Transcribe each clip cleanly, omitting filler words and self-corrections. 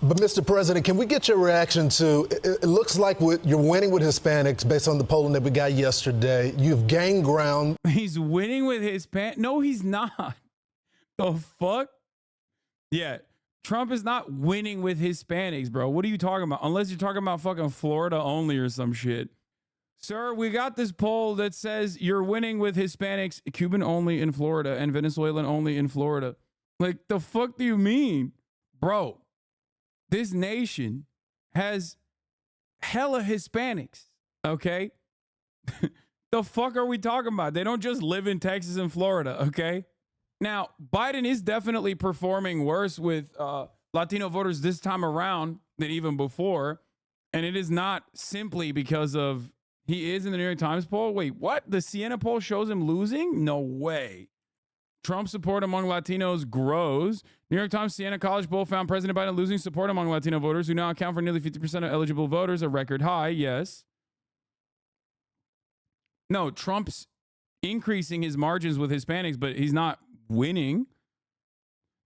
But Mr. President, can we get your reaction to, it looks like you're winning with Hispanics based on the polling that we got yesterday. You've gained ground. He's winning with Hispanic. No, he's not. The fuck? Yeah. Trump is not winning with Hispanics, bro. What are you talking about? Unless you're talking about fucking Florida only or some shit. Sir, we got this poll that says you're winning with Hispanics, Cuban only in Florida and Venezuelan only in Florida. Like, the fuck do you mean? Bro, this nation has hella Hispanics, okay? The fuck are we talking about? They don't just live in Texas and Florida, okay? Now, Biden is definitely performing worse with Latino voters this time around than even before. And it is not simply because of he is in the New York Times poll. Wait, what? The Siena poll shows him losing? No way. Trump support among Latinos grows. New York Times Siena College poll found President Biden losing support among Latino voters, who now account for nearly 50% of eligible voters, a record high. Yes. No, Trump's increasing his margins with Hispanics, but he's not winning.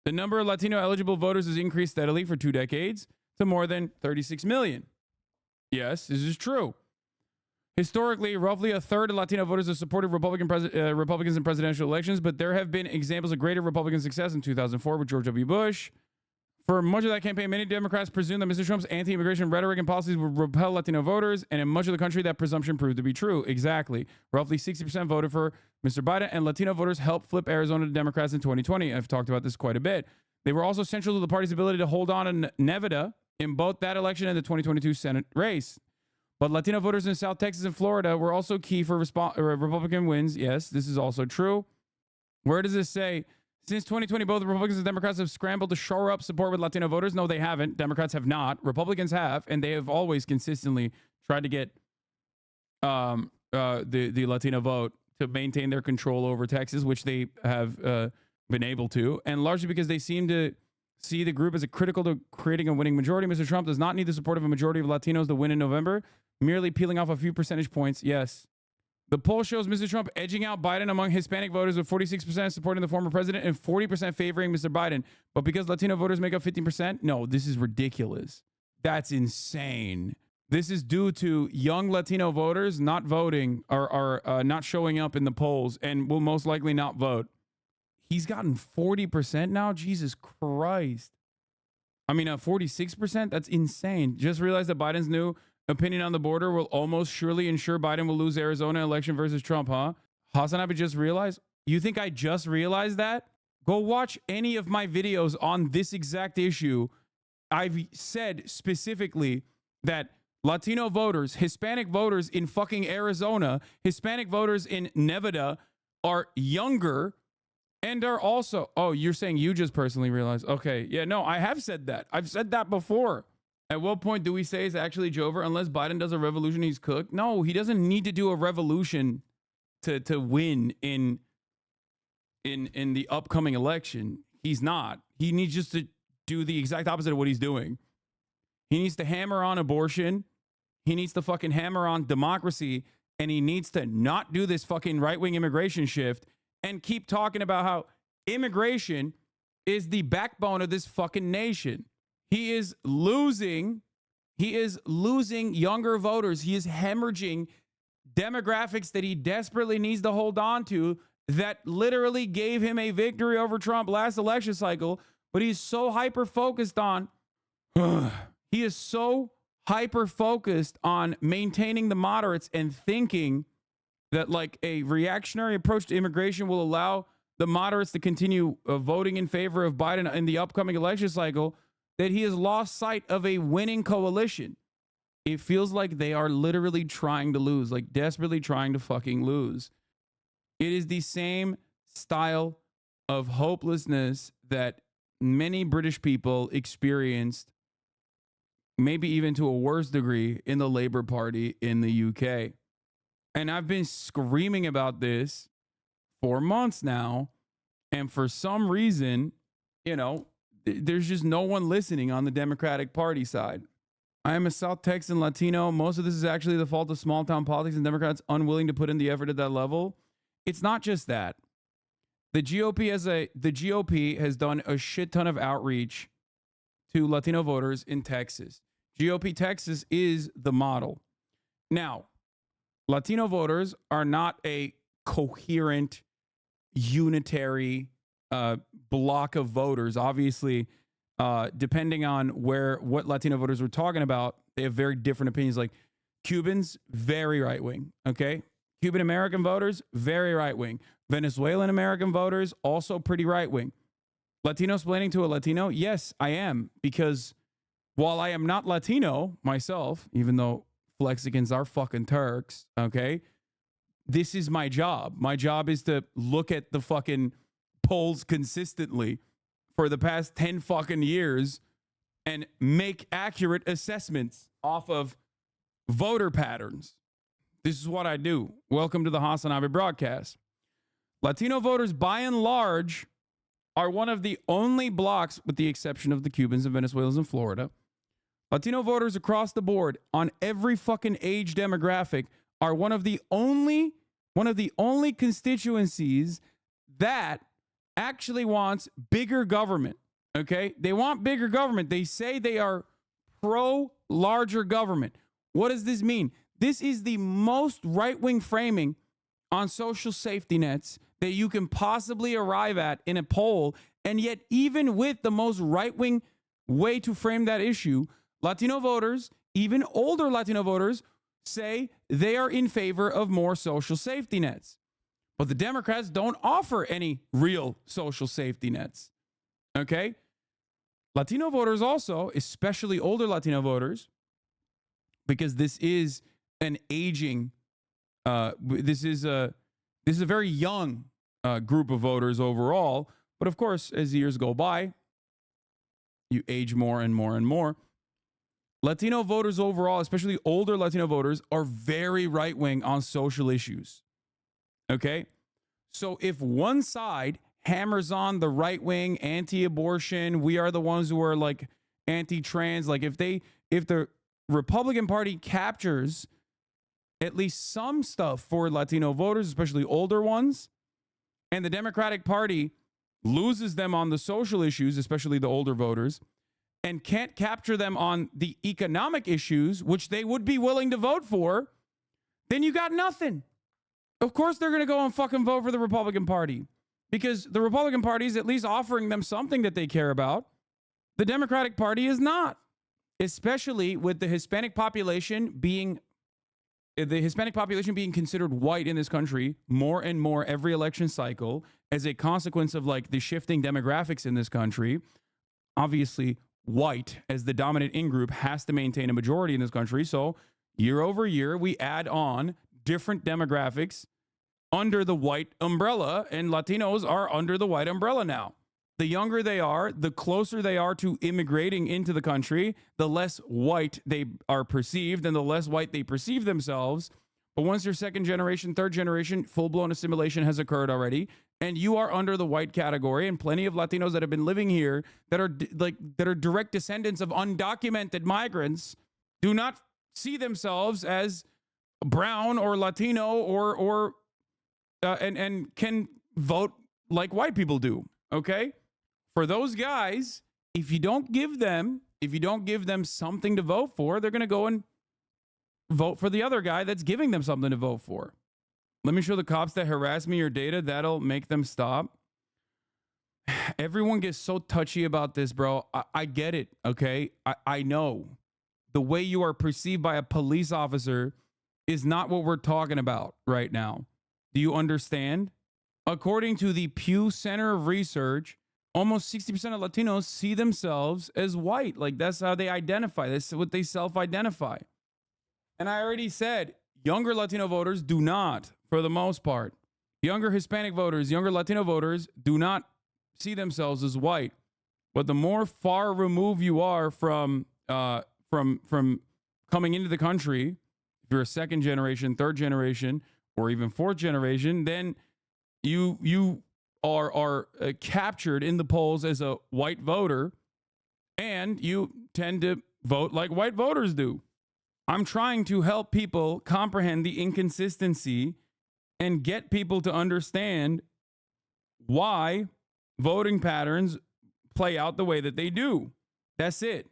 The number of Latino eligible voters has increased steadily for 2 decades to more than 36 million. Yes, this is true. Historically, roughly a third of Latino voters have supported Republicans in presidential elections, but there have been examples of greater Republican success in 2004 with George W. Bush. For much of that campaign, many Democrats presumed that Mr. Trump's anti-immigration rhetoric and policies would repel Latino voters, and in much of the country, that presumption proved to be true. Exactly. Roughly 60% voted for Mr. Biden, and Latino voters helped flip Arizona to Democrats in 2020. I've talked about this quite a bit. They were also central to the party's ability to hold on in Nevada in both that election and the 2022 Senate race. But Latino voters in South Texas and Florida were also key for Republican wins. Yes, this is also true. Where does this say? Since 2020, both Republicans and Democrats have scrambled to shore up support with Latino voters. No, they haven't. Democrats have not. Republicans have, and they have always consistently tried to get the Latino vote to maintain their control over Texas, which they have been able to, and largely because they seem to see the group as critical to creating a winning majority. Mr. Trump does not need the support of a majority of Latinos to win in November, merely peeling off a few percentage points. Yes. The poll shows Mr. Trump edging out Biden among Hispanic voters, with 46% supporting the former president and 40% favoring Mr. Biden. But because Latino voters make up 15%, no, this is ridiculous. That's insane. This is due to young Latino voters not voting or not showing up in the polls and will most likely not vote. He's gotten 40% now? Jesus Christ. I mean, 46%? That's insane. Just realized that Biden's new opinion on the border will almost surely ensure Biden will lose Arizona election versus Trump, huh? HasanAbi just realized? You think I just realized that? Go watch any of my videos on this exact issue. I've said specifically that Latino voters, Hispanic voters in fucking Arizona, Hispanic voters in Nevada are younger and are also... Oh, you're saying you just personally realized. Okay. Yeah, no, I have said that. I've said that before. At what point do we say it's actually Jover? Unless Biden does a revolution, he's cooked. No, he doesn't need to do a revolution to win in the upcoming election. He's not. He needs just to do the exact opposite of what he's doing. He needs to hammer on abortion. He needs to fucking hammer on democracy. And he needs to not do this fucking right-wing immigration shift and keep talking about how immigration is the backbone of this fucking nation. He is losing younger voters. He is hemorrhaging demographics that he desperately needs to hold on to that literally gave him a victory over Trump last election cycle. But he's so hyper-focused on, he is so hyper-focused on maintaining the moderates and thinking that like a reactionary approach to immigration will allow the moderates to continue voting in favor of Biden in the upcoming election cycle, that he has lost sight of a winning coalition. It feels like they are literally trying to lose, like desperately trying to fucking lose. It is the same style of hopelessness that many British people experienced, maybe even to a worse degree, in the Labour Party in the UK. And I've been screaming about this for months now. And for some reason, you know, there's just no one listening on the Democratic Party side. I am a South Texan Latino. Most of this is actually the fault of small town politics and Democrats unwilling to put in the effort at that level. It's not just that. The GOP has done a shit ton of outreach to Latino voters in Texas. GOP Texas is the model. Now, Latino voters are not a coherent, unitary block of voters. Obviously, depending on what Latino voters we're talking about, they have very different opinions. Like Cubans, very right wing. Okay, Cuban American voters, very right wing. Venezuelan American voters, also pretty right wing. Latino splaining to a Latino, yes, I am, because while I am not Latino myself, even though Flexicans are fucking Turks, okay, this is my job. My job is to look at the fucking polls consistently for the past 10 fucking years and make accurate assessments off of voter patterns. This is what I do. Welcome to the HasanAbi broadcast. Latino voters, by and large, are one of the only blocks, with the exception of the Cubans and Venezuelans in Florida. Latino voters across the board on every fucking age demographic are one of the only constituencies that actually wants bigger government. Okay? They want bigger government. They say they are pro larger government. What does this mean? This is the most right-wing framing on social safety nets that you can possibly arrive at in a poll. And yet, even with the most right-wing way to frame that issue, Latino voters, even older Latino voters, say they are in favor of more social safety nets. But the Democrats don't offer any real social safety nets. Okay? Latino voters also, especially older Latino voters, because this is an aging, this is a very young group of voters overall. But of course, as years go by, you age more and more and more. Latino voters overall, especially older Latino voters, are very right-wing on social issues. Okay? So if one side hammers on the right-wing, anti-abortion, we are the ones who are like anti-trans, like if the Republican Party captures at least some stuff for Latino voters, especially older ones, and the Democratic Party loses them on the social issues, especially the older voters, and can't capture them on the economic issues, which they would be willing to vote for, then you got nothing. Of course they're going to go and fucking vote for the Republican Party, because the Republican Party is at least offering them something that they care about. The Democratic Party is not, especially with the Hispanic population being considered white in this country more and more every election cycle as a consequence of like the shifting demographics in this country. Obviously, white as the dominant in-group has to maintain a majority in this country. So year over year, we add on different demographics under the white umbrella, and Latinos are under the white umbrella now. The younger they are, the closer they are to immigrating into the country, the less white they are perceived and the less white they perceive themselves. But once your second generation, third generation, full-blown assimilation has occurred already, and you are under the white category, and plenty of Latinos that have been living here that are direct descendants of undocumented migrants do not see themselves as brown or Latino and can vote like white people do. Okay? For those guys, if you don't give them something to vote for, they're going to go and vote for the other guy that's giving them something to vote for. Let me show the cops that harass me your data. That'll make them stop. Everyone gets so touchy about this, bro. I get it, okay? I know. The way you are perceived by a police officer is not what we're talking about right now. Do you understand? According to the Pew Center of Research, almost 60% of Latinos see themselves as white. Like, that's how they identify. That's what they self-identify. And I already said, younger Latino voters do not, for the most part. Younger Hispanic voters, younger Latino voters do not see themselves as white. But the more far removed you are from coming into the country, if you're a second generation, third generation, or even fourth generation, then you are captured in the polls as a white voter, and you tend to vote like white voters do. I'm trying to help people comprehend the inconsistency and get people to understand why voting patterns play out the way that they do. That's it.